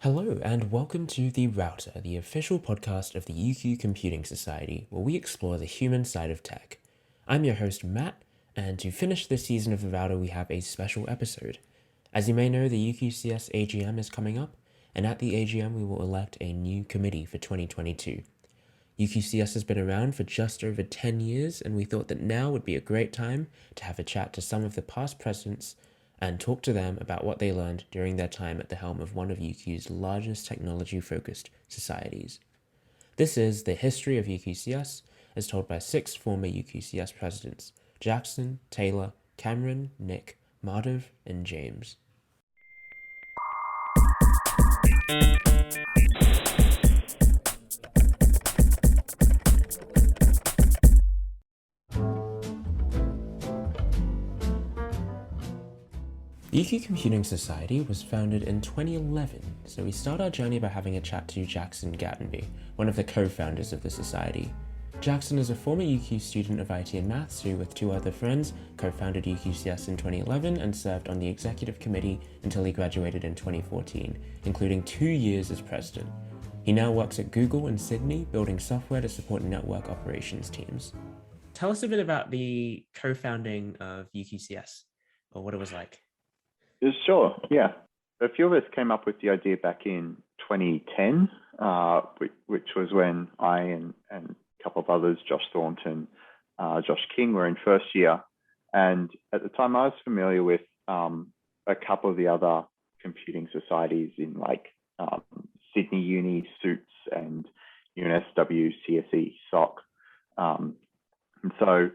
Hello and welcome to The Router, the official podcast of the UQ Computing Society, where we explore the human side of tech. I'm your host Matt, and to finish this season of The Router we have a special episode. As you may know, the UQCS AGM is coming up, and at the AGM we will elect a new committee for 2022. UQCS has been around for just over 10 years, and we thought that now would be a great time to have a chat to some of the past presidents and talk to them about what they learned during their time at the helm of one of UQ's largest technology-focused societies. This is the history of UQCS, as told by 6 former UQCS presidents: Jackson, Taylor, Cameron, Nick, Madhav, and James. The UQ Computing Society was founded in 2011, so we start our journey by having a chat to Jackson Gattenby, one of the co-founders of the society. Jackson is a former UQ student of IT and Maths who, with 2 other friends, co-founded UQCS in 2011 and served on the executive committee until he graduated in 2014, including 2 years as president. He now works at Google in Sydney, building software to support network operations teams. Tell us a bit about the co-founding of UQCS, or what it was like. Sure, yeah. A few of us came up with the idea back in 2010, which was when I and a couple of others, Josh Thornton, Josh King, were in first year. And at the time, I was familiar with a couple of the other computing societies in Sydney Uni, Suits, and UNSW, CSE, SOC. And so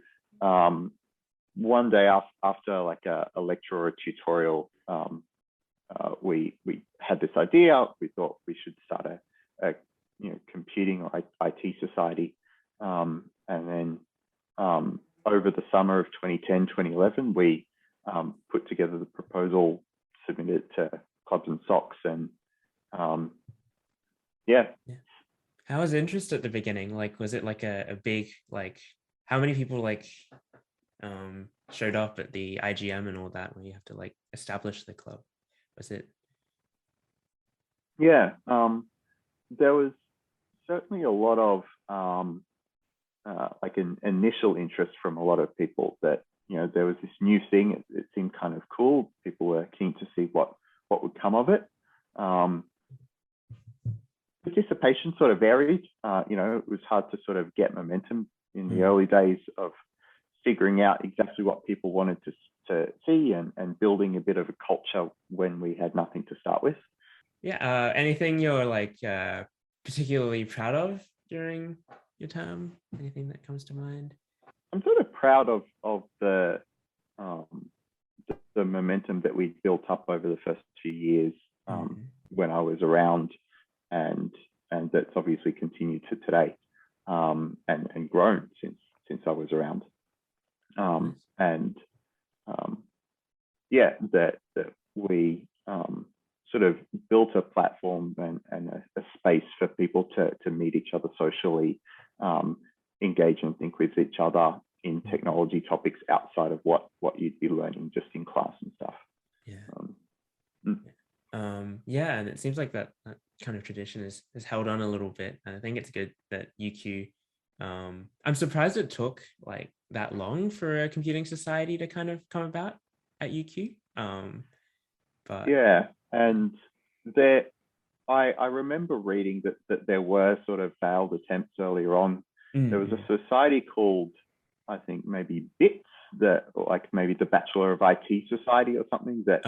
one day after a lecture or a tutorial, we had this idea. We thought we should start a computing or IT society. And then over the summer of 2010, 2011, we put together the proposal, submitted it to clubs and SOCs, and yeah. How was interest at the beginning? Was it a big, how many people showed up at the IGM and all that when you have to establish the club? Was it? Yeah, there was certainly a lot of an initial interest from a lot of people that, there was this new thing. It seemed kind of cool. People were keen to see what would come of it. Participation sort of varied. It was hard to sort of get momentum in the early days of figuring out exactly what people wanted to see and building a bit of a culture when we had nothing to start with. Yeah. Anything you're particularly proud of during your term? Anything that comes to mind? I'm sort of proud of the momentum that we built up over the first 2 years when I was around, and that's obviously continued to today, and grown since I was around. That we sort of built a platform and a space for people to meet each other socially, engage and think with each other in technology topics outside of what you'd be learning just in class and stuff. And it seems like that kind of tradition is held on a little bit, and I think it's good that UQ. I'm surprised it took that long for a computing society to kind of come about at UQ. But yeah, and I remember reading that there were sort of failed attempts earlier on. There was a society called, I think maybe BITS, that maybe the Bachelor of IT Society or something that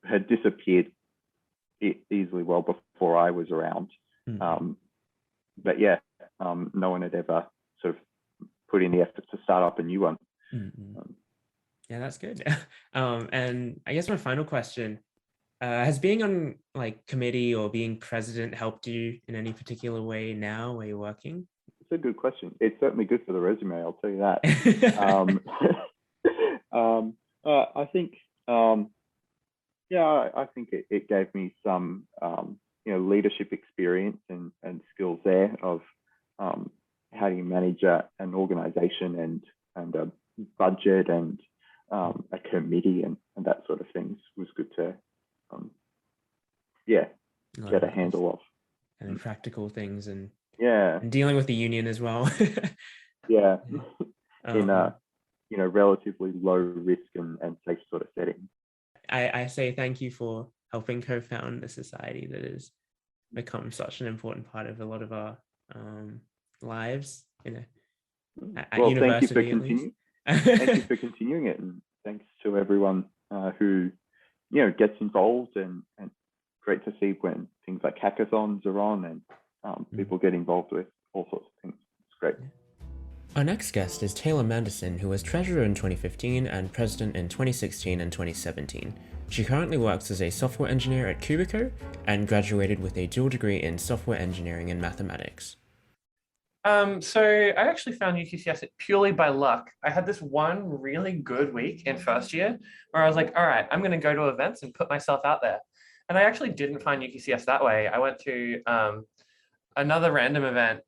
had disappeared easily well before I was around. But yeah, no one had ever sort of put in the effort to start up a new one. Yeah, that's good. And I guess my final question, has being on committee or being president helped you in any particular way now where you're working? It's a good question. It's certainly good for the resume, I'll tell you that. I think, I think it gave me some, leadership experience and skills there of how do you manage an organization and a budget and a committee and that sort of things was good to get a handle of. And then practical things and Yeah, dealing with the union as well. yeah, in Um, a relatively low risk and safe sort of setting. I say thank you for helping co-found a society that has become such an important part of a lot of our lives, at Well, thank you for university at least. thank you for continuing it, and thanks to everyone who gets involved, and great to see when things like hackathons are on and people get involved with all sorts of things. It's great. Our next guest is Taylor Manderson, who was treasurer in 2015 and president in 2016 and 2017. She currently works as a software engineer at Cubico and graduated with a dual degree in software engineering and mathematics. So I actually found UQCS purely by luck. I had this one really good week in first year where I was like, all right, I'm going to go to events and put myself out there. And I actually didn't find UQCS that way. I went to another random event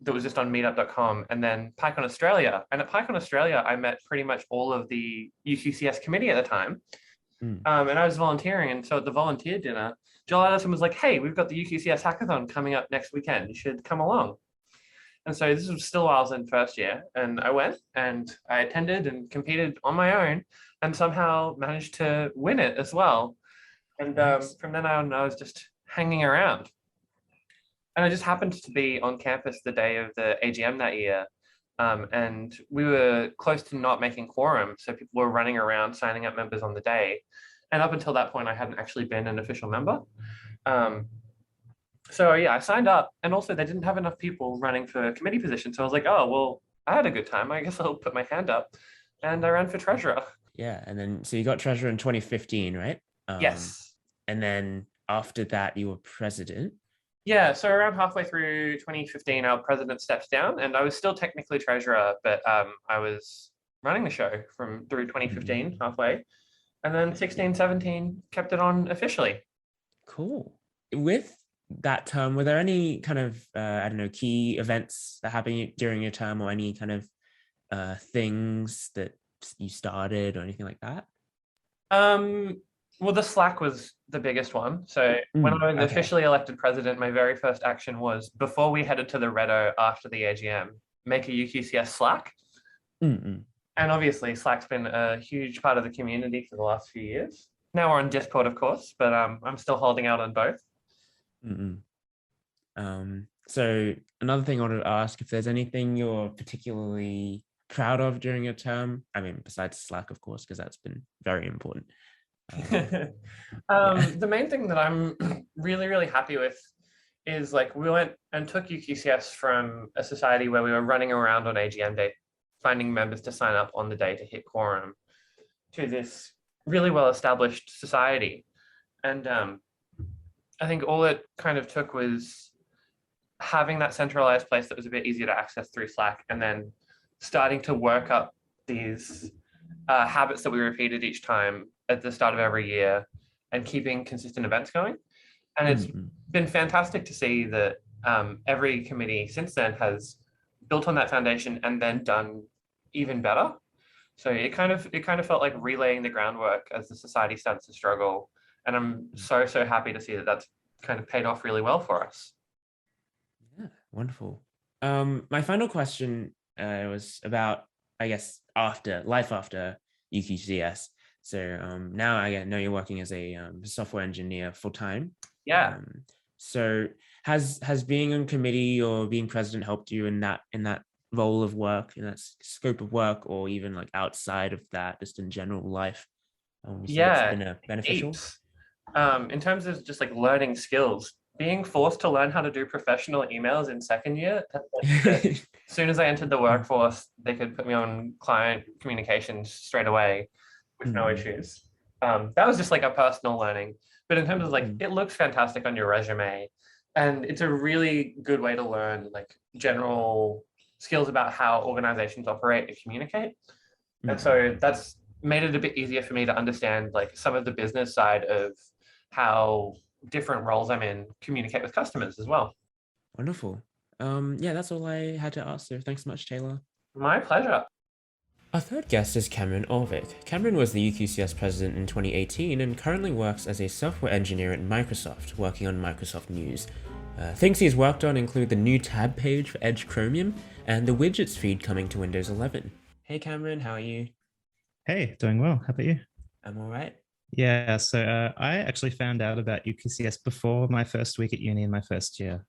that was just on meetup.com, and then PyCon Australia. And at PyCon Australia, I met pretty much all of the UQCS committee at the time. And I was volunteering. And so at the volunteer dinner, Joel Addison was like, hey, we've got the UQCS hackathon coming up next weekend. You should come along. And so this was still while I was in first year, and I went and I attended and competed on my own and somehow managed to win it as well. And from then on, I was just hanging around. And I just happened to be on campus the day of the AGM that year. And we were close to not making quorum. So people were running around signing up members on the day. And up until that point, I hadn't actually been an official member. So yeah, I signed up, and also they didn't have enough people running for committee positions. So I was like, oh, well, I had a good time. I guess I'll put my hand up, and I ran for treasurer. Yeah, and then so you got treasurer in 2015, right? Yes. And then after that, you were president. Yeah, so around halfway through 2015, our president stepped down, and I was still technically treasurer, but I was running the show through 2015 halfway, and then 16, 17 kept it on officially. Cool. With that term, were there any kind of I don't know, key events that happened during your term, or any kind of things that you started or anything like that? Well, the Slack was the biggest one. So when I was officially elected president, my very first action was, before we headed to the Redo after the AGM, make a UQCS Slack. And obviously Slack's been a huge part of the community for the last few years. Now we're on Discord, of course, but I'm still holding out on both. So another thing I wanted to ask, if there's anything you're particularly proud of during your term, I mean, besides Slack, of course, because that's been very important. The main thing that I'm really, really happy with is, like, we went and took UQCS from a society where we were running around on AGM day, finding members to sign up on the day to hit quorum, to this really well-established society. And I think all it kind of took was having that centralized place that was a bit easier to access through Slack, and then starting to work up these habits that we repeated each time at the start of every year, and keeping consistent events going. And it's been fantastic to see that every committee since then has built on that foundation and then done even better. So it kind of felt like relaying the groundwork as the society starts to struggle. And I'm so happy to see that that's kind of paid off really well for us. Yeah, wonderful. My final question was about, I guess, life after UQCS. So now I know you're working as a software engineer full time. Yeah. So has being on committee or being president helped you in that role of work, in that scope of work, or even like outside of that, just in general life? Yeah, it's been beneficial. In terms of just like learning skills, being forced to learn how to do professional emails in second year, as soon as I entered the workforce, they could put me on client communications straight away with no issues. That was just like a personal learning. But in terms of like, it looks fantastic on your resume, and it's a really good way to learn like general skills about how organizations operate and communicate. And so that's made it a bit easier for me to understand like some of the business side of how different roles I'm in communicate with customers as well. Wonderful. Yeah, that's all I had to ask. So thanks so much, Taylor. My pleasure. Our third guest is Cameron Orvik. Cameron was the UQCS president in 2018 and currently works as a software engineer at Microsoft, working on Microsoft News. Things he's worked on include the new tab page for Edge Chromium and the widgets feed coming to Windows 11. Hey Cameron, how are you? Hey, doing well. How about you? I'm all right. Yeah, so I actually found out about UQCS before my first week at uni in my first year.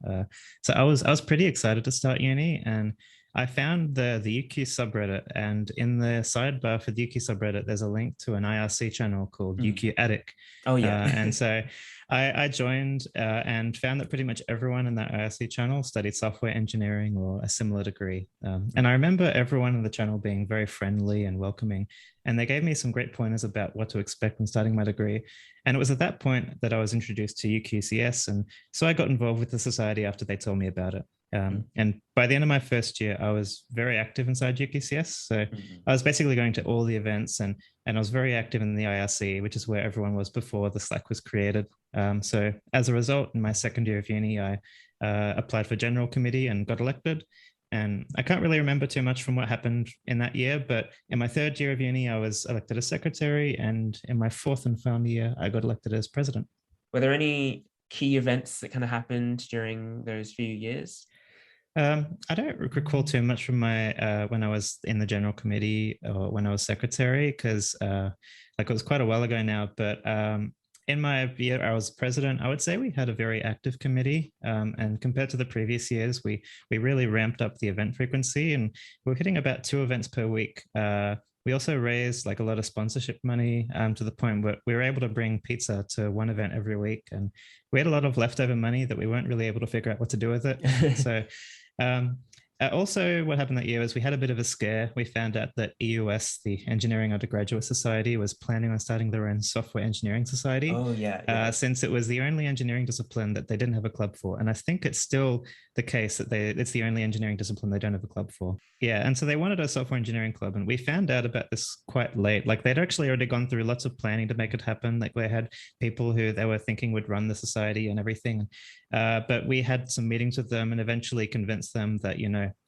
So I was pretty excited to start uni, and I found the UQ subreddit, and in the sidebar for the UQ subreddit, there's a link to an IRC channel called UQ Attic. Oh yeah. And so I joined and found that pretty much everyone in that IRC channel studied software engineering or a similar degree. And I remember everyone in the channel being very friendly and welcoming. And they gave me some great pointers about what to expect when starting my degree. And it was at that point that I was introduced to UQCS. And so I got involved with the society after they told me about it. And by the end of my first year, I was very active inside UQCS. So I was basically going to all the events, and I was very active in the IRC, which is where everyone was before the Slack was created. So as a result, in my second year of uni, I applied for general committee and got elected. And I can't really remember too much from what happened in that year, but in my third year of uni, I was elected as secretary. And in my fourth and final year, I got elected as president. Were there any key events that kind of happened during those few years? I don't recall too much from my when I was in the general committee or when I was secretary, because like it was quite a while ago now. But in my year I was president, I would say we had a very active committee, and compared to the previous years, we really ramped up the event frequency, and we're hitting about 2 events per week. We also raised like a lot of sponsorship money, to the point where we were able to bring pizza to one event every week, and we had a lot of leftover money that we weren't really able to figure out what to do with it. So also what happened that year was we had a bit of a scare. We found out that EUS, the Engineering Undergraduate Society, was planning on starting their own software engineering society. Oh yeah. Since it was the only engineering discipline that they didn't have a club for. And I think it's still the case that it's the only engineering discipline they don't have a club for. Yeah, and so they wanted a software engineering club, and we found out about this quite late. Like they'd actually already gone through lots of planning to make it happen. Like they had people who they were thinking would run the society and everything. But we had some meetings with them and eventually convinced them that,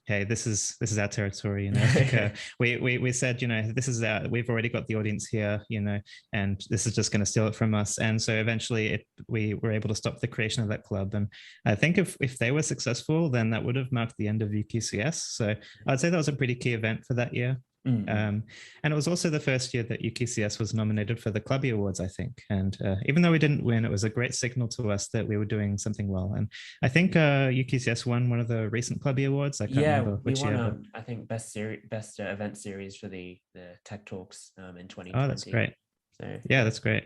hey, this is our territory. Like, we said, this is we've already got the audience here, and this is just going to steal it from us. And so eventually we were able to stop the creation of that club. And I think if they were successful, then that would have marked the end of UQCS. So I'd say that was a pretty key event for that year. And it was also the first year that UQCS was nominated for the Clubby Awards, I think. And even though we didn't win, it was a great signal to us that we were doing something well. And I think UQCS won one of the recent Clubby Awards. I can't remember which year. But I think best event series for the Tech Talks in 2020. Oh, that's great. So yeah, that's great.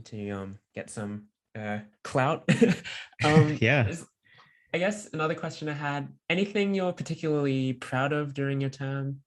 To get some clout. Yeah. I guess another question I had: anything you're particularly proud of during your term?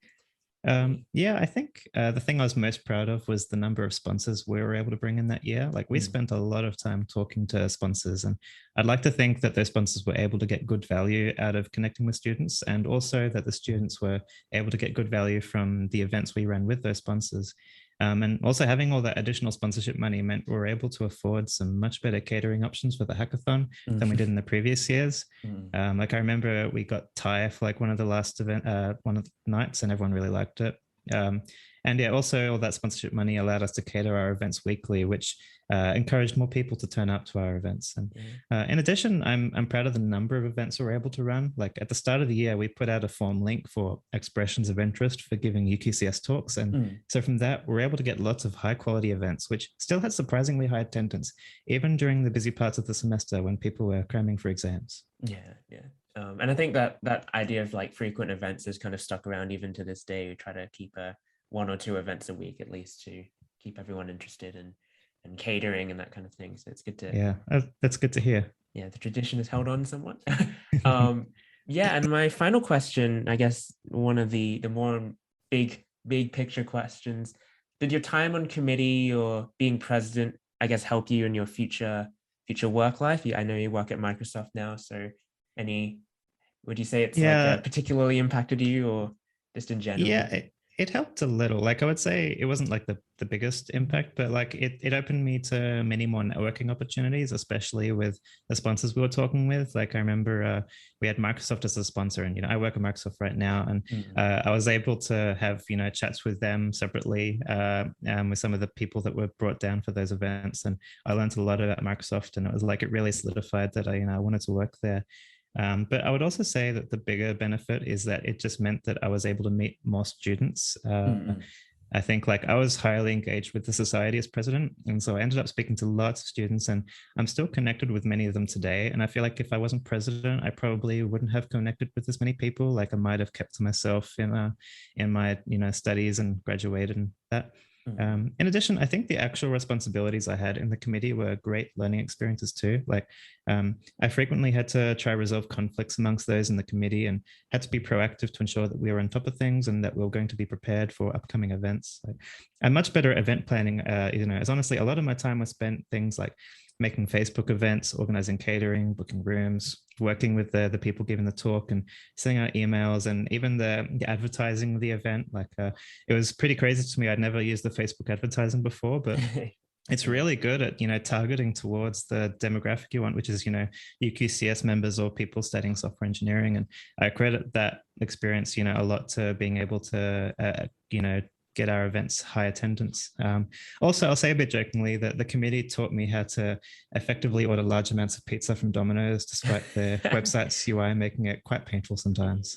Yeah, I think the thing I was most proud of was the number of sponsors we were able to bring in that year. Like we spent a lot of time talking to sponsors, and I'd like to think that those sponsors were able to get good value out of connecting with students, and also that the students were able to get good value from the events we ran with those sponsors. And also having all that additional sponsorship money meant we were able to afford some much better catering options for the hackathon than we did in the previous years. Like I remember we got Thai for like one of the last one of the nights, and everyone really liked it. And yeah, also all that sponsorship money allowed us to cater our events weekly, which encouraged more people to turn up to our events. And in addition, I'm proud of the number of events we were able to run. Like at the start of the year, we put out a form link for expressions of interest for giving UQCS talks. And so from that, we're able to get lots of high quality events, which still had surprisingly high attendance, even during the busy parts of the semester when people were cramming for exams. Yeah. And I think that idea of like frequent events has kind of stuck around even to this day. We try to keep 1 or 2 events a week at least to keep everyone interested and catering and that kind of thing. So it's good to that's good to hear. Yeah, the tradition is held on somewhat. Yeah, and my final question, I guess one of the more big picture questions: did your time on committee or being president, I guess, help you in your future work life? I know you work at Microsoft now, so would you say it's like particularly impacted you, or just in general? Yeah, it helped a little. Like I would say it wasn't like the biggest impact, but like it opened me to many more networking opportunities, especially with the sponsors we were talking with. Like I remember we had Microsoft as a sponsor, and I work at Microsoft right now, and I was able to have chats with them separately with some of the people that were brought down for those events, and I learned a lot about Microsoft, and it was like it really solidified that I wanted to work there. But I would also say that the bigger benefit is that it just meant that I was able to meet more students. I think like I was highly engaged with the society as president. And so I ended up speaking to lots of students, and I'm still connected with many of them today. And I feel like if I wasn't president, I probably wouldn't have connected with as many people. Like I might have kept to myself in my studies and graduated and that. In addition, I think the actual responsibilities I had in the committee were great learning experiences too. Like I frequently had to try resolve conflicts amongst those in the committee, and had to be proactive to ensure that we were on top of things and that we were going to be prepared for upcoming events. Like, I'm much better at event planning, as honestly, a lot of my time was spent things like making Facebook events, organizing catering, booking rooms, working with the people giving the talk, and sending out emails, and even the advertising of the event. Like it was pretty crazy to me. I'd never used the Facebook advertising before, but it's really good at targeting towards the demographic you want, which is UQCS members or people studying software engineering. And I credit that experience a lot to being able to get our events high attendance. Also, I'll say a bit jokingly that the committee taught me how to effectively order large amounts of pizza from Domino's, despite their website's UI making it quite painful sometimes.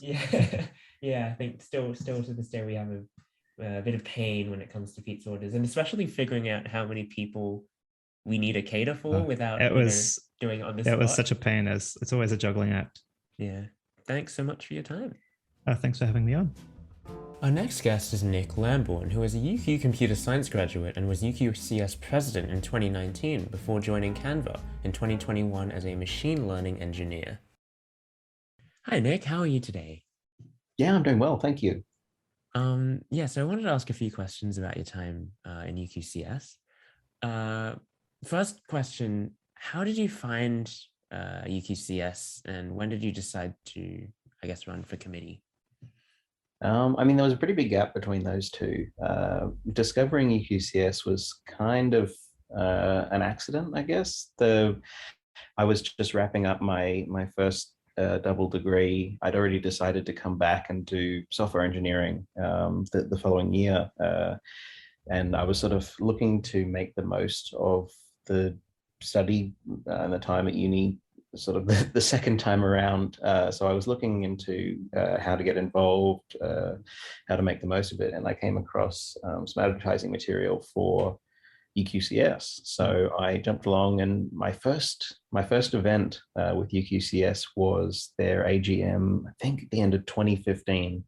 Yeah, I think still to this day we have a bit of pain when it comes to pizza orders, and especially figuring out how many people we need to cater for without doing it on the spot. It was such a pain, as it's always a juggling act. Yeah. Thanks so much for your time. Thanks for having me on. Our next guest is Nick Lambourne, who is a UQ Computer Science graduate and was UQCS president in 2019 before joining Canva in 2021 as a machine learning engineer. Hi, Nick. How are you today? Yeah, I'm doing well. Thank you. So I wanted to ask a few questions about your time in UQCS. First question, how did you find UQCS, and when did you decide to, run for committee? There was a pretty big gap between those two. Discovering UQCS was kind of an accident, I guess. I was just wrapping up my first double degree. I'd already decided to come back and do software engineering the following year. And I was sort of looking to make the most of the study and the time at uni, sort of the second time around. So I was looking into how to get involved, how to make the most of it. And I came across some advertising material for UQCS. So I jumped along, and my first event with UQCS was their AGM, I think at the end of 2015.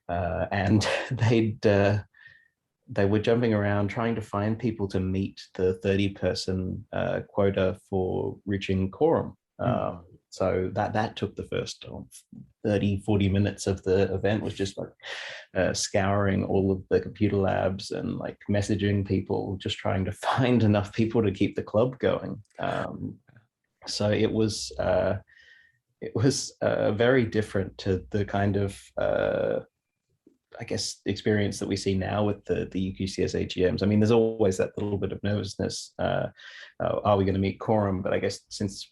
And they were jumping around trying to find people to meet the 30-person quota for reaching quorum. So that took the first 30, 40 minutes of the event, was just like scouring all of the computer labs and like messaging people, just trying to find enough people to keep the club going. So it was very different to the kind of experience that we see now with the UQCS AGMs. There's always that little bit of nervousness. Are we going to meet quorum? But I guess since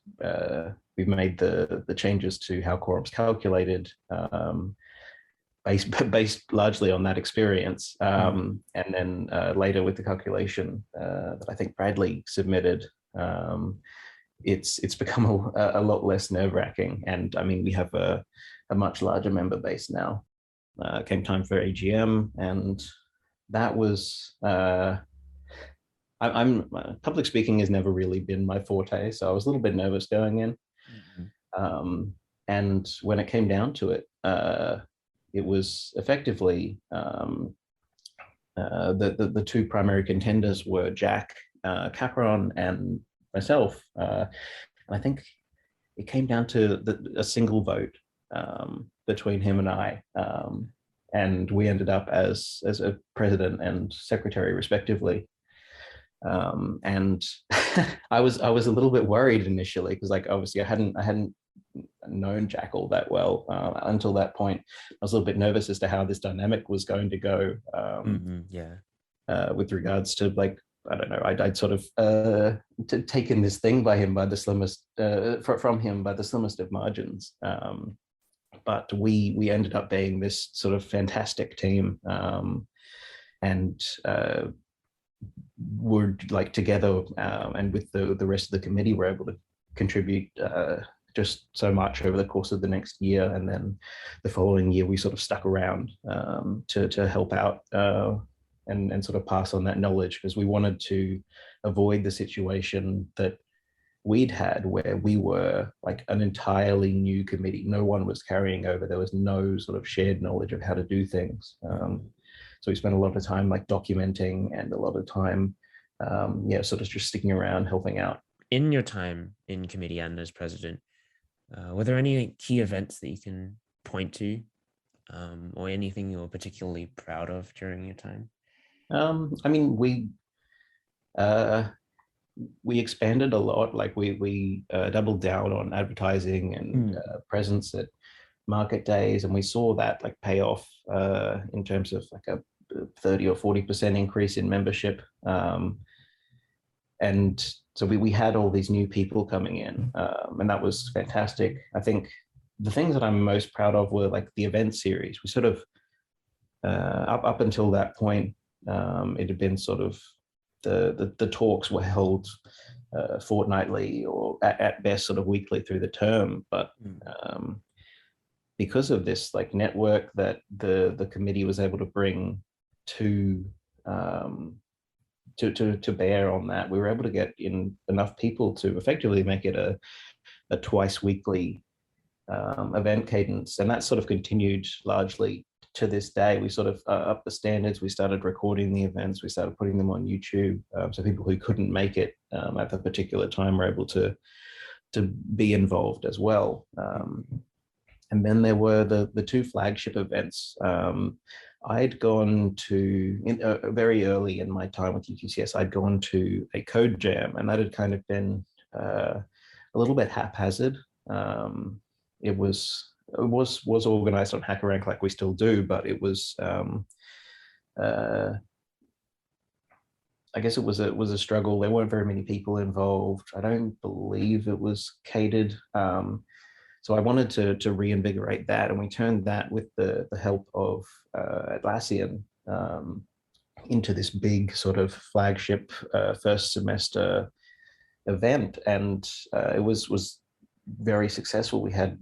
we've made the changes to how quorum's calculated, based largely on that experience, and then later with the calculation that I think Bradley submitted, it's become a lot less nerve-wracking. And we have a much larger member base now. Came time for AGM, and that was public speaking has never really been my forte, so I was a little bit nervous going in. And when it came down to it, it was effectively the two primary contenders were Jack Capron and myself. And I think it came down to a single vote between him and I, and we ended up as a president and secretary respectively. And I was a little bit worried initially, because obviously I hadn't known Jack all that well until that point. I was a little bit nervous as to how this dynamic was going to go. With regards to, like, I don't know, I'd sort of taken this thing by him by the slimmest from him by the slimmest of margins. But we ended up being this sort of fantastic team, and were like together, and with the rest of the committee, we're able to contribute just so much over the course of the next year. And then the following year, we sort of stuck around to help out and sort of pass on that knowledge, because we wanted to avoid the situation that we'd had where we were like an entirely new committee. No one was carrying over. There was no sort of shared knowledge of how to do things. So we spent a lot of time like documenting, and a lot of time, sort of just sticking around, helping out. In your time in committee and as president, were there any key events that you can point to, or anything you're particularly proud of during your time? I mean, we expanded a lot. Like we doubled down on advertising and presence at market days, and we saw that like pay off in terms of like a 30 or 40% increase in membership. And so we had all these new people coming in, and that was fantastic. I think the things that I'm most proud of were like the event series. We sort of up until that point, it had been sort of the talks were held fortnightly, or at best sort of weekly through the term. But because of this like network that the committee was able to bring to bear on that, we were able to get in enough people to effectively make it a twice weekly event cadence. And that sort of continued largely to this day. We sort of upped the standards. We started recording the events. We started putting them on YouTube, so people who couldn't make it at the particular time were able to be involved as well. And then there were the two flagship events. I'd gone to, very early in my time with UQCS, I'd gone to a code jam, and that had kind of been a little bit haphazard. It was organized on HackerRank like we still do, but it was, I guess it was a struggle. There weren't very many people involved. I don't believe it was catered. So I wanted to reinvigorate that, and we turned that with the help of Atlassian into this big sort of flagship first semester event, and it was very successful. We had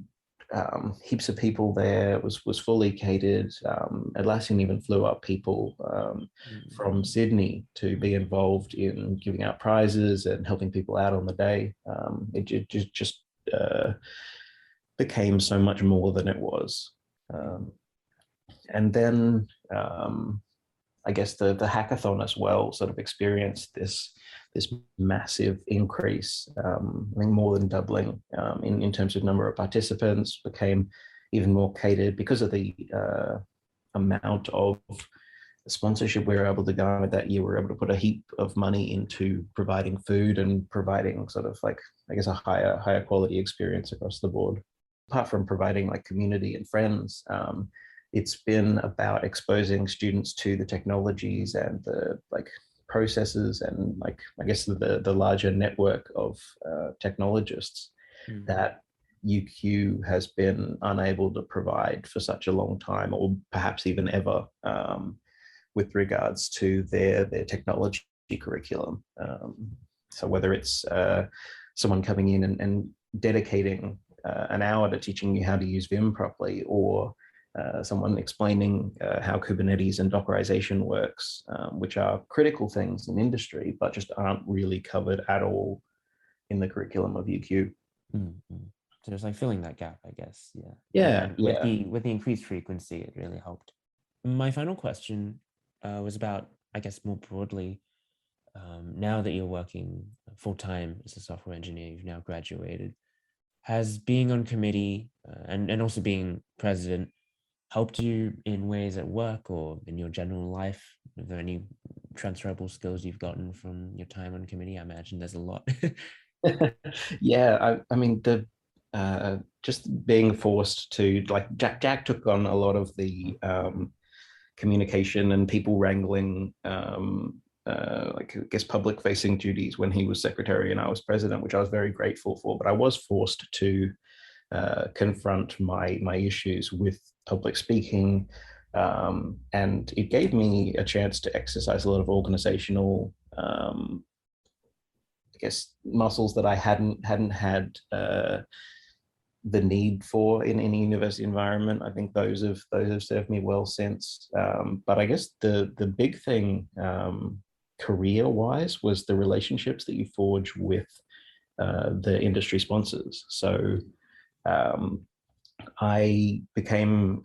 heaps of people there. It was fully catered. Atlassian even flew up people from Sydney to be involved in giving out prizes and helping people out on the day. It just became so much more than it was. And then I guess the hackathon as well sort of experienced this massive increase, I think more than doubling in terms of number of participants, became even more catered because of the amount of sponsorship we were able to garner that year. We were able to put a heap of money into providing food and providing sort of like, I guess, a higher quality experience across the board. Apart from providing like community and friends, it's been about exposing students to the technologies and the like processes and like, I guess, the larger network of technologists that UQ has been unable to provide for such a long time, or perhaps even ever, with regards to their technology curriculum. So whether it's someone coming in and dedicating an hour to teaching you how to use Vim properly, or someone explaining how Kubernetes and Dockerization works, which are critical things in industry, but just aren't really covered at all in the curriculum of UQ. So it's like filling that gap, I guess. Yeah. With the increased frequency, it really helped. My final question was about, I guess, more broadly, now that you're working full-time as a software engineer, you've now graduated, has being on committee and also being president helped you in ways at work or in your general life? Are there any transferable skills you've gotten from your time on committee? I imagine there's a lot. Yeah, I mean, just being forced to, like, Jack took on a lot of the communication and people wrangling, like, I guess, public facing duties when he was secretary and I was president, which I was very grateful for. But I was forced to confront my issues with public speaking, and it gave me a chance to exercise a lot of organizational, I guess, muscles that I hadn't had the need for in any university environment. I think those have served me well since. But I guess the big thing, career wise, was the relationships that you forge with the industry sponsors. So I became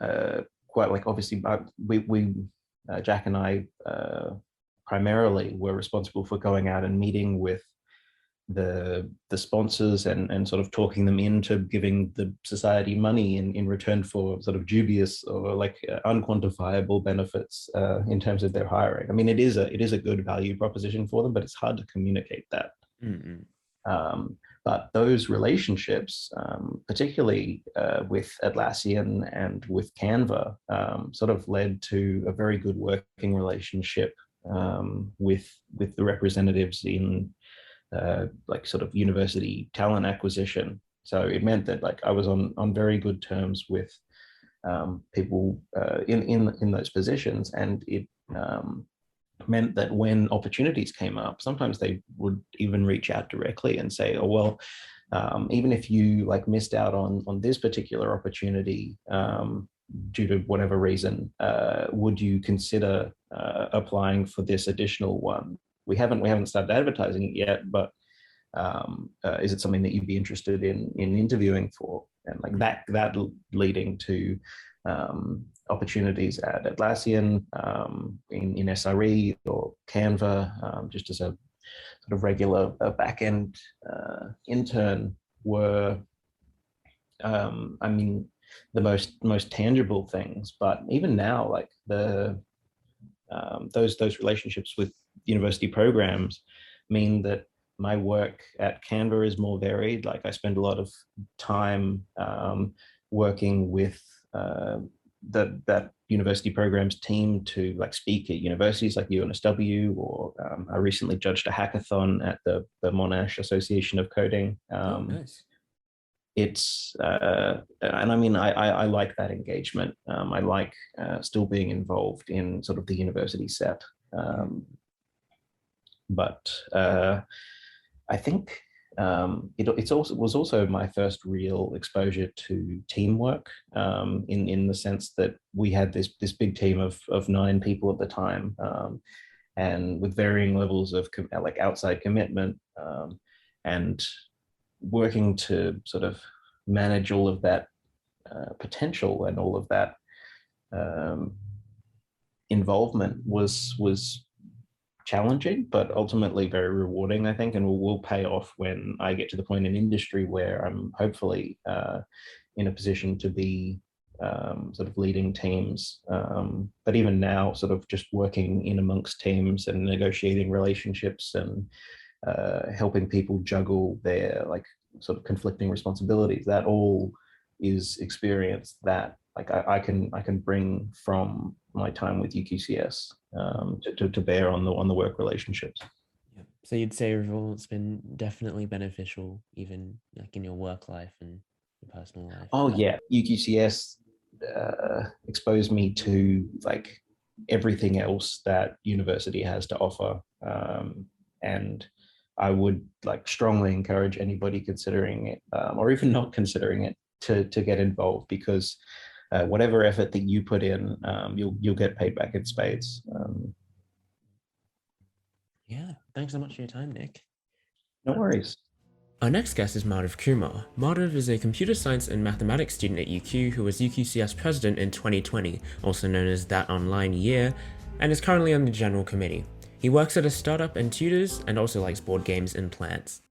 quite, like, obviously we Jack and I primarily were responsible for going out and meeting with the sponsors and sort of talking them into giving the society money in return for sort of dubious or, like, unquantifiable benefits in terms of their hiring. I mean, it is a good value proposition for them, but it's hard to communicate that. But those relationships, particularly with Atlassian and with Canva, sort of led to a very good working relationship with the representatives in like, sort of university talent acquisition. So it meant that, like, I was on very good terms with people in those positions, and it meant that when opportunities came up, sometimes they would even reach out directly and say, oh, well, even if you, like, missed out on this particular opportunity due to whatever reason, would you consider applying for this additional one? We haven't started advertising it yet, but is it something that you'd be interested in interviewing for? And, like, that leading to opportunities at Atlassian, in SRE or Canva, just as a sort of regular back-end intern, were, I mean, the most tangible things. But even now, like, those relationships with university programs mean that my work at Canva is more varied. Like, I spend a lot of time working with that university programs team to, like, speak at universities like UNSW, or I recently judged a hackathon at the Monash Association of Coding. Nice. It's and I mean, I like that engagement. I like still being involved in sort of the university set. But I think it was also my first real exposure to teamwork, in the sense that we had this big team of 9 people at the time, and with varying levels of, like, outside commitment, and working to sort of manage all of that potential and all of that involvement was challenging, but ultimately very rewarding, I think, and will pay off when I get to the point in industry where I'm hopefully in a position to be sort of leading teams. But even now, sort of just working in amongst teams and negotiating relationships and helping people juggle their, like, sort of conflicting responsibilities, that all is experience that, like, I can bring from my time with UQCS to bear on the work relationships. Yeah. So you'd say overall it's been definitely beneficial, even, like, in your work life and your personal life? Oh yeah, UQCS exposed me to, like, everything else that university has to offer, and I would, like, strongly encourage anybody considering it, or even not considering it, to get involved, because whatever effort that you put in, you'll get paid back in spades. Yeah, thanks so much for your time, Nick. No worries. Our next guest is Madhav Kumar. Madhav is a computer science and mathematics student at UQ who was UQCS president in 2020, also known as that online year, and is currently on the general committee. He works at a startup and tutors, and also likes board games and plants.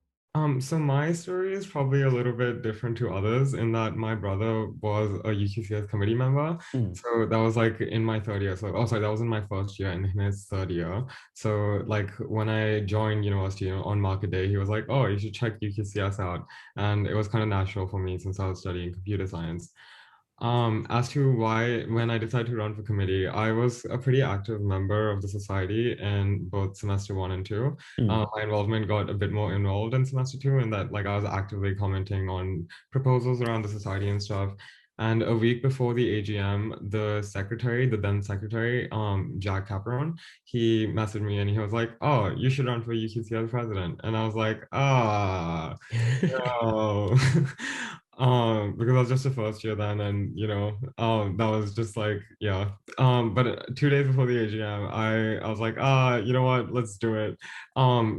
So my story is probably a little bit different to others in that my brother was a UQCS committee member. So that was like in my third year. So, oh, sorry, that was in my first year and in his third year. So like when I joined university, on market day, he was like, oh, you should check UQCS out. And it was kind of natural for me since I was studying computer science. As to why, when I decided to run for committee, I was a pretty active member of the society in both semester 1 and 2. My involvement got a bit more involved in semester 2 in that like I was actively commenting on proposals around the society and stuff. And a week before the AGM, the then secretary, Jack Caperon, he messaged me and he was like, oh, you should run for UQCS president. And I was like, ah, no. Because I was just a first year then, and that was just like, yeah. But 2 days before the AGM, I was like, you know what, let's do it.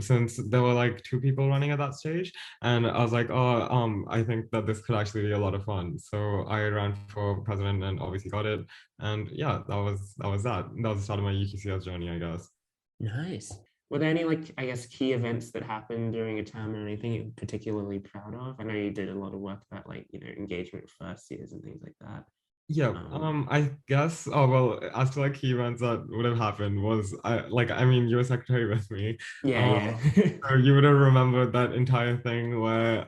Since there were like 2 people running at that stage, and I was like, I think that this could actually be a lot of fun. So I ran for president and obviously got it. And yeah, that was that. That was the start of my UQCS journey, I guess. Nice. Were there any, like, I guess, key events that happened during a term or anything you're particularly proud of? I know you did a lot of work about, like, engagement with first years and things like that. Yeah, I guess, oh, well, as to like key events that would have happened was, I mean, you were secretary with me. Yeah. So you would have remembered that entire thing where,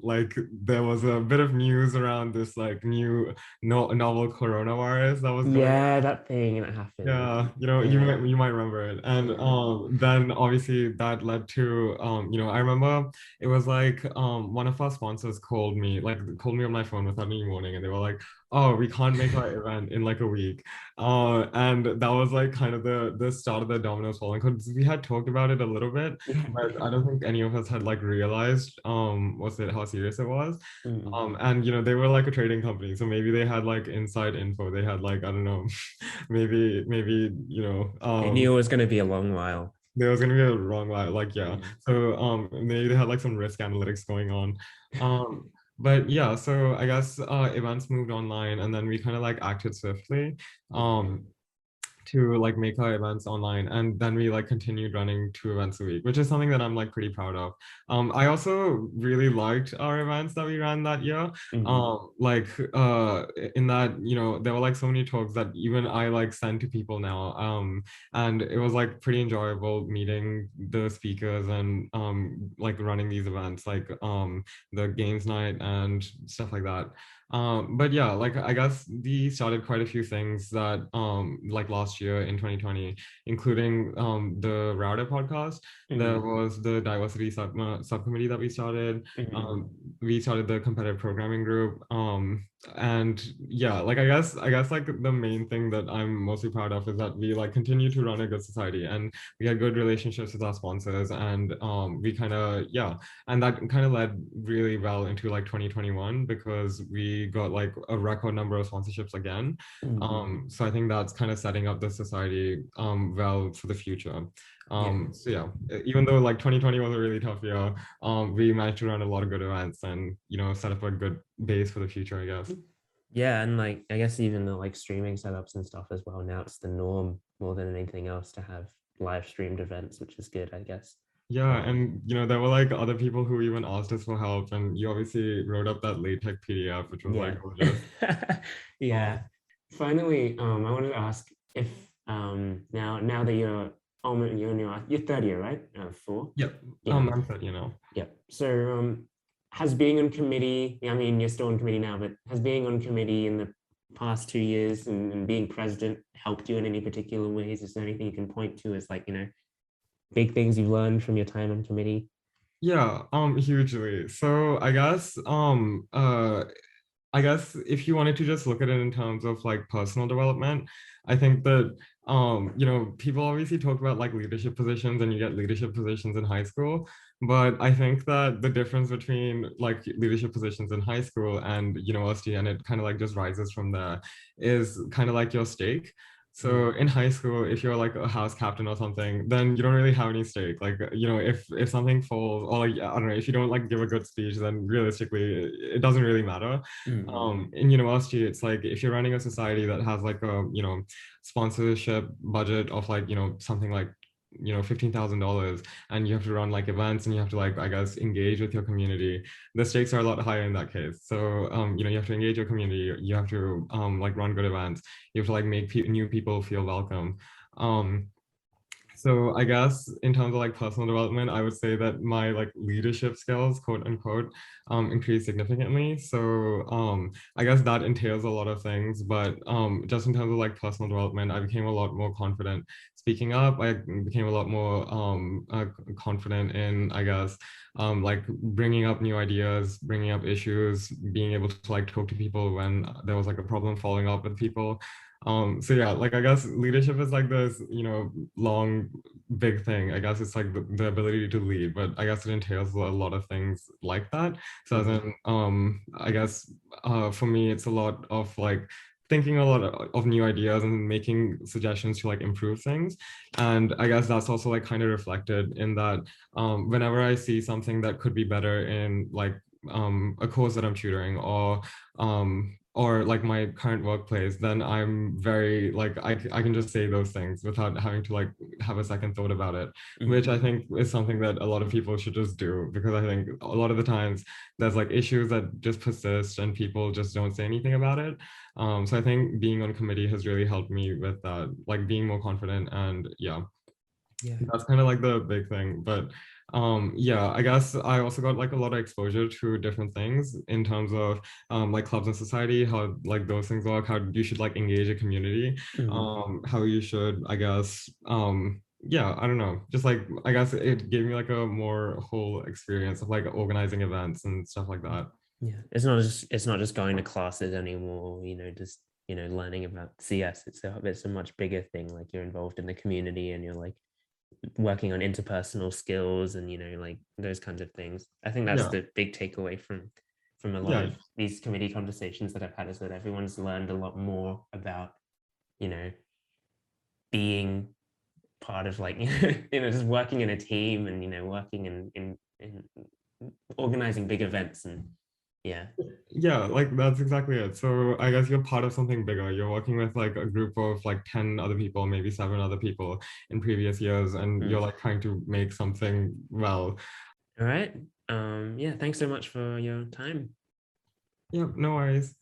like, there was a bit of news around this, like, new novel coronavirus that was going Yeah, that thing that happened. Yeah, Yeah. you might remember it. And Yeah. then obviously that led to I remember it was like one of our sponsors called me on my phone without any warning, and they were like, oh, we can't make our event in like a week. And that was like kind of the start of the dominoes falling, because we had talked about it a little bit, but I don't think any of us had like realized how serious it was. And they were like a trading company, so maybe they had like inside info. They had like, I don't know, maybe They knew it was going to be a long while. there was gonna be a wrong line, like, yeah. So maybe they had like some risk analytics going on. But yeah, so I guess events moved online, and then we kind of like acted swiftly to like make our events online, and then we like continued running 2 events a week, which is something that I'm like pretty proud of. I also really liked our events that we ran that year. Like in that, there were like so many talks that even I like send to people now. And it was like pretty enjoyable meeting the speakers and like running these events, like the games night and stuff like that. But yeah, like I guess we started quite a few things that like last year in 2020, including the Router podcast. There was the diversity subcommittee that we started. We started the competitive programming group. And yeah, like I guess like the main thing that I'm mostly proud of is that we like continue to run a good society, and we had good relationships with our sponsors, and we kind of, yeah, and that kind of led really well into like 2021, because we got like a record number of sponsorships again. So I think that's kind of setting up the society well for the future. So yeah, even though like 2020 was a really tough year, we managed to run a lot of good events and set up a good base for the future, I guess. Yeah, and like I guess even the like streaming setups and stuff as well, now it's the norm more than anything else to have live streamed events, which is good, I guess. Yeah, and there were like other people who even asked us for help, and you obviously wrote up that LaTeX PDF, which was like gorgeous. Yeah. Finally, I wanted to ask if now that you're in your third year, right? 4. Yep. Yeah. I'm third, Yep. So has being on committee, I mean, you're still on committee now, but has being on committee in the past 2 years and being president helped you in any particular ways? Is there anything you can point to as like, big things you've learned from your time on committee? Yeah, hugely. So I guess if you wanted to just look at it in terms of like personal development, I think that people obviously talk about like leadership positions, and you get leadership positions in high school, but I think that the difference between like leadership positions in high school and university, and it kind of like just rises from there, is kind of like your stake. So in high school, if you're like a house captain or something, then you don't really have any stake. Like, if something falls, or like, I don't know, if you don't like give a good speech, then realistically, it doesn't really matter. In university, it's like if you're running a society that has like a, sponsorship budget of like, something like $15,000, and you have to run like events, and you have to like, I guess, engage with your community. The stakes are a lot higher in that case. So you have to engage your community, you have to like run good events, you have to like make new people feel welcome. So I guess in terms of like personal development, I would say that my like leadership skills, quote unquote, increased significantly. So I guess that entails a lot of things, but just in terms of like personal development, I became a lot more confident speaking up. I became a lot more confident in, I guess, like bringing up new ideas, bringing up issues, being able to like talk to people when there was like a problem, following up with people. So yeah, like I guess leadership is like this, long big thing. I guess it's like the ability to lead, but I guess it entails a lot of things like that. So as in, I guess for me, it's a lot of like thinking a lot of new ideas and making suggestions to like improve things. And I guess that's also like kind of reflected in that whenever I see something that could be better in like a course that I'm tutoring, or like my current workplace, then I'm very like I can just say those things without having to like have a second thought about it, which I think is something that a lot of people should just do, because I think a lot of the times there's like issues that just persist and people just don't say anything about it. So I think being on committee has really helped me with that, like being more confident. And yeah, that's kind of like the big thing. But yeah, I guess I also got like a lot of exposure to different things in terms of like clubs and society, how like those things work, how you should like engage a community, how you should, I guess, yeah, I don't know, just like I guess it gave me like a more whole experience of like organizing events and stuff like that. Yeah, it's not just going to classes anymore, just learning about CS. It's a much bigger thing. Like you're involved in the community and you're like working on interpersonal skills and like those kinds of things. I think that's Yeah. the big takeaway from a lot Yeah. of these committee conversations that I've had, is that everyone's learned a lot more about being part of like just working in a team and working in organizing big events. And yeah, like that's exactly it. So I guess you're part of something bigger. You're working with like a group of like 10 other people, maybe 7 other people in previous years, and you're like trying to make something well. All right. Yeah, thanks so much for your time. Yeah, no worries.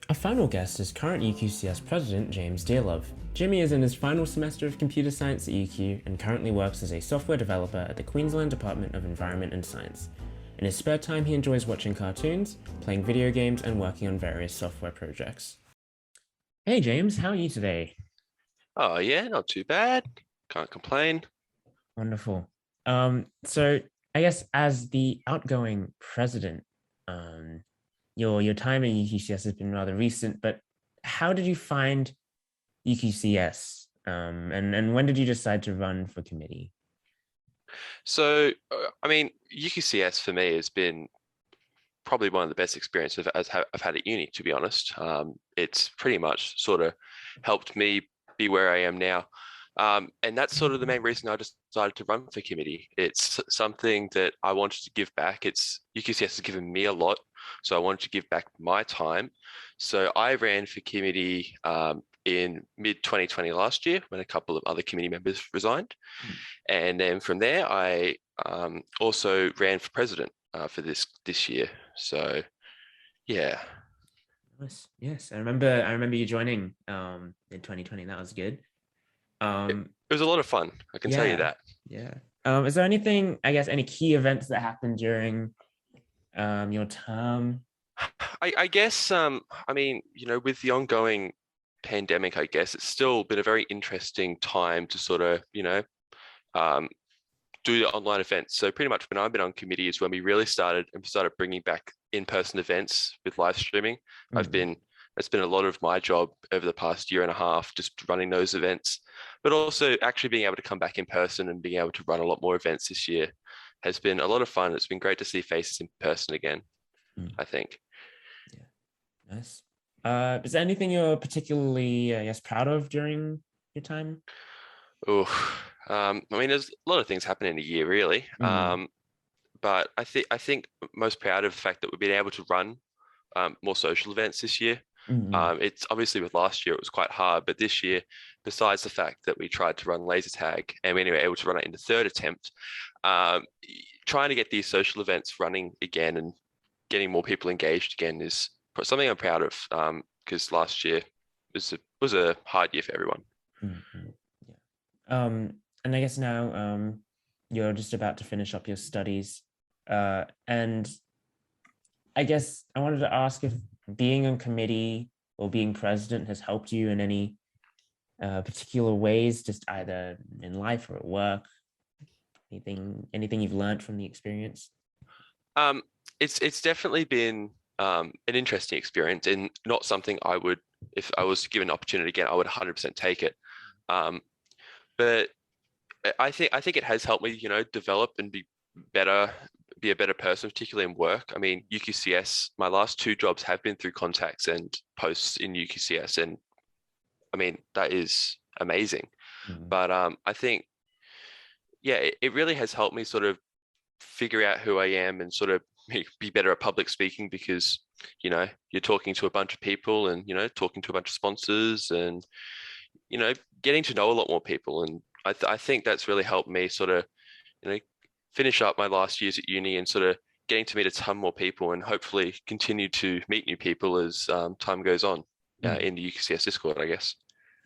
Our final guest is current UQCS President James Dearlove. Jimmy is in his final semester of computer science at UQ and currently works as a software developer at the Queensland Department of Environment and Science. In his spare time, he enjoys watching cartoons, playing video games, and working on various software projects. Hey James, how are you today? Oh yeah, not too bad. Can't complain. Wonderful. So I guess as the outgoing president, your time at UQCS has been rather recent, but how did you find UQCS? And when did you decide to run for committee? So, I mean, UQCS for me has been probably one of the best experiences I've had at uni, to be honest. It's pretty much sort of helped me be where I am now. And that's sort of the main reason I decided to run for committee. It's something that I wanted to give back. UQCS has given me a lot, so I wanted to give back my time. So I ran for committee in mid-2020 last year, when a couple of other committee members resigned. And then from there, I also ran for president for this year. So yeah. Nice. Yes, I remember you joining in 2020. That was good. It was a lot of fun, I can tell you that. Yeah. Is there anything, I guess, any key events that happened during your term? I guess, I mean, with the ongoing pandemic, I guess it's still been a very interesting time to sort of, do the online events. So pretty much when I've been on committee is when we really started bringing back in-person events with live streaming. That's been a lot of my job over the past year and a half, just running those events, but also actually being able to come back in person and being able to run a lot more events this year has been a lot of fun. It's been great to see faces in person again, I think. Yeah, nice. Is there anything you're particularly, I guess, proud of during your time? I mean, there's a lot of things happen in a year, really. But I think most proud of the fact that we've been able to run more social events this year. It's obviously with last year, it was quite hard, but this year, besides the fact that we tried to run laser tag and we were able to run it in the third attempt, trying to get these social events running again and getting more people engaged again is something I'm proud of, because last year was a hard year for everyone. Mm-hmm. Yeah. And I guess now you're just about to finish up your studies, and I guess I wanted to ask if being on committee or being president has helped you in any particular ways, just either in life or at work. Anything you've learned from the experience? It's definitely been an interesting experience, and not something I would, if I was given an opportunity again, I would 100% take it. But I think it has helped me, develop and be a better person, particularly in work. I mean, UQCS, my last 2 jobs have been through contacts and posts in UQCS, and I mean, that is amazing. Mm-hmm. But I think, yeah, it really has helped me sort of figure out who I am and sort of be better at public speaking, because, you're talking to a bunch of people and, talking to a bunch of sponsors and, getting to know a lot more people. And I think that's really helped me sort of, finish up my last years at uni and sort of getting to meet a ton more people and hopefully continue to meet new people as time goes on in the UQCS Discord, I guess.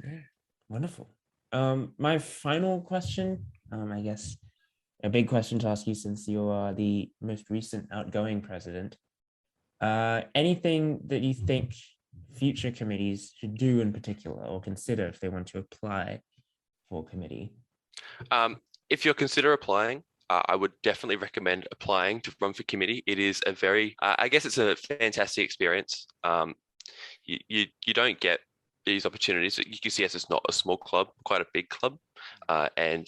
Yeah, wonderful. My final question, I guess a big question to ask you since you are the most recent outgoing president. Anything that you think future committees should do in particular or consider if they want to apply for committee? If you're consider applying, I would definitely recommend applying to run for committee. It is a very, I guess it's a fantastic experience. You don't get these opportunities. UQCS is not a small club, quite a big club. And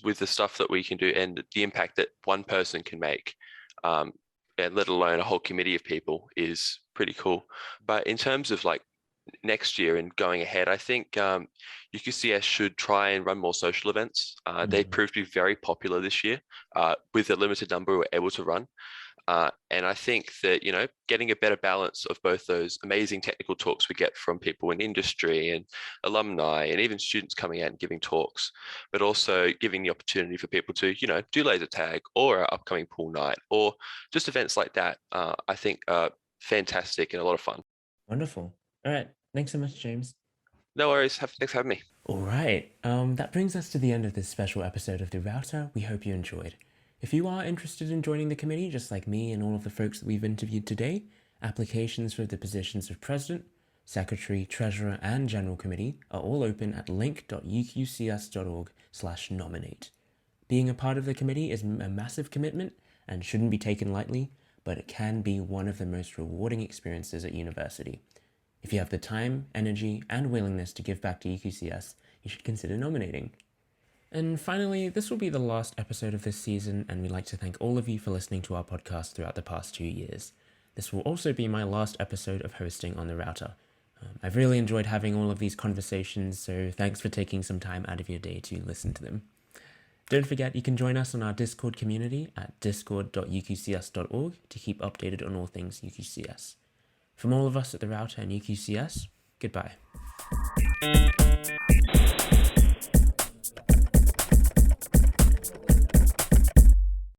with the stuff that we can do and the impact that one person can make, and let alone a whole committee of people, is pretty cool. But in terms of like next year and going ahead, I think UQCS should try and run more social events. They proved to be very popular this year with the limited number we were able to run. And I think that, getting a better balance of both those amazing technical talks we get from people in industry and alumni and even students coming out and giving talks, but also giving the opportunity for people to, do laser tag or our upcoming pool night or just events like that, I think are fantastic and a lot of fun. Wonderful. All right. Thanks so much, James. No worries. Thanks for having me. All right. That brings us to the end of this special episode of The Router. We hope you enjoyed. If you are interested in joining the committee, just like me and all of the folks that we've interviewed today, applications for the positions of President, Secretary, Treasurer, and General Committee are all open at link.uqcs.org/nominate. Being a part of the committee is a massive commitment and shouldn't be taken lightly, but it can be one of the most rewarding experiences at university. If you have the time, energy, and willingness to give back to UQCS, you should consider nominating. And finally, this will be the last episode of this season, and we'd like to thank all of you for listening to our podcast throughout the past 2 years. This will also be my last episode of hosting on The Router. I've really enjoyed having all of these conversations, so thanks for taking some time out of your day to listen to them. Don't forget, you can join us on our Discord community at discord.uqcs.org to keep updated on all things UQCS. From all of us at The Router and UQCS, goodbye.